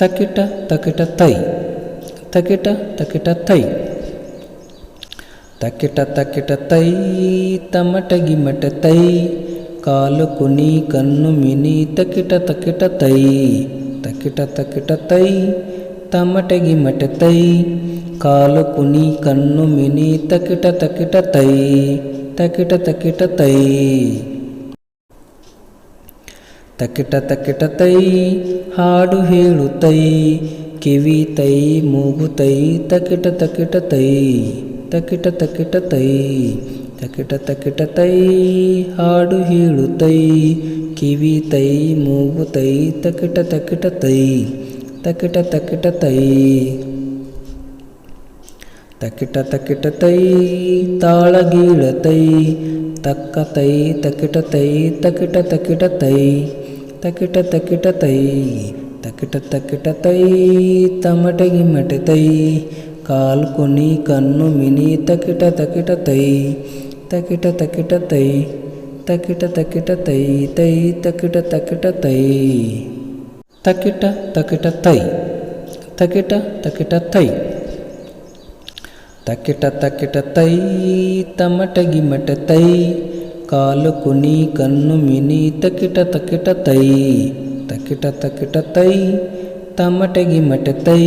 ತಕಿಟ ತಕಿಟ ತೈ ತಕಿಟ ತಕಿಟ ತೈ ತಕಿಟ ತಕಿಟ ತೈ ತಮಟ ಗಿಮಟ ತೈ ಕಾಲು ಕುನಿ ಕಣ್ಣು ಮಿನಿ ತಕಿಟ ತಕಿಟ ತೈ ತಕಿಟ ತಕಿಟ ತೈ ತಮಟ ಗಿಮಟ ತೈ ಕಾಲು ಕುನಿ ಕಣ್ಣು ಮಿನಿ ತಕಿಟ ತಕಿಟ ತೈ ತಕಿಟ ತಕಿಟ ತೈ ತಕಿಟ ತಕಿಟ ತೈ ಹಾಡು ಹೇಳು ತೈ ಕಿವಿ ತೈ ಮೂಗು ತೈ ತಕಿಟ ತಕಿಟ ತೈ ತಕಿಟ ತಕಿಟ ತೈ ತಕಿಟ ತಕಿಟ ತೈ ಹಾಡು ಹೇಳು ತೈ ಕಿವಿ ತೈ ಮೂಗು ತೈ ತಕಿಟ ತಕಿಟ ತೈ ತಕಿಟ ತಕಿಟ ತೈ ತಕಿಟ ತಕಿಟ ತೈ ತಾಳಗೀಳ ತೈ ತಕ್ಕ ತೈ ತಕಿಟ ತೈ ತಕಿಟ ತಕಿಟ ತೈ ತಕಿಟ ತಕಿಟ ತೈ ತಕಿಟ ತಕಿಟ ತೈ ತಮಟ ಗಿಮಟ ತೈ ಕಾಲು ಕುನಿ ಕಣ್ಣು ಮಿನಿ ತಕಿಟ ತಕಿಟ ತೈ ತಕಿಟ ತಕಿಟ ತೈ ತಕಿಟ ತಕಿಟ ತೈ ತೈ ತಕಿಟ ತಕಿಟ ತೈ ತಕಿಟ ತಕಿಟ ತೈ ತಕಿಟ ತಕಿಟ ತೈ ತಕಿಟ ತಕಿಟ ತೈ ತಮಟ ಗಿಮಟ ತೈ ಕಾಲು ಕುನಿ ಕಣ್ಣು ಮಿನಿ ತಕಿಟ ತಕಿಟ ತೈ ತಕಿಟ ತಕಿಟ ತೈ ತಮಟ ಗಿಮಟ ತೈ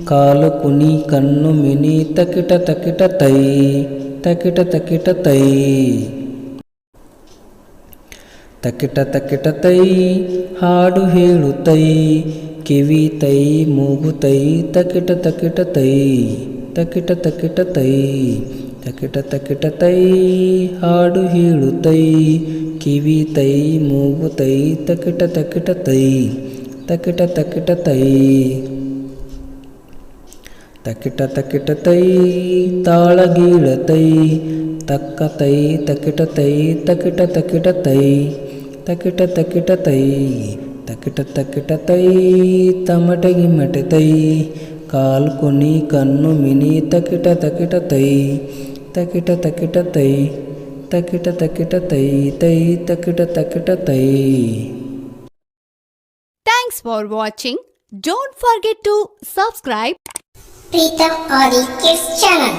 ಕಾಲು ಕುನಿ ಕಣ್ಣು ಮಿನಿ ತಕಿಟ ತಕಿಟ ತೈ ತಕಿಟ ತಕಿಟ ತೈ ತಕಿಟ ತಕಿಟ ತೈ ಹಾಡು ಹೇಳು ತೈ ಕಿವಿ ತೈ ಮೂಗು ತೈ ತಕಿಟ ತಕಿಟ ತೈ ತಕಿಟ ತಕಿಟ ತೈ ತಕಿಟ ತಕಿಟ ತೈ ಹಾಡು ಹೇಳು ತೈ ಕಿವಿ ತೈ ಮೂಗು ತೈ ತಕಿಟ ತಕಿಟ ತೈ ತಕಿಟ ತಕಿಟ ತೈ ತಕಿಟ ತಕಿಟ ತೈ ತಾಳಗೀಳ ತೈ ತಕ್ಕ ತೈ ತಕಿಟ ತೈ ತಕಿಟ ತಕಿಟ ತೈ ತಕಿಟ ತಕಿಟ ತೈ ತಕಿಟ ತಕಿಟ ತೈ ತಮಟ ಗಿಮಟ ತೈ ಕಾಲು ಕುನಿ ಕಣ್ಣು ಮಿನಿ ತಕಿಟ ತಕಿಟ ತೈ ತಕಿಟ ತಕಿಟ ತೈ ತಕಿಟ ತಕಿಟ ತೈ ತೈ ತಕಿಟ ತಕಿಟ ತೈ. Thanks for watching. Don't forget to subscribe Pritam Audi Kids channel.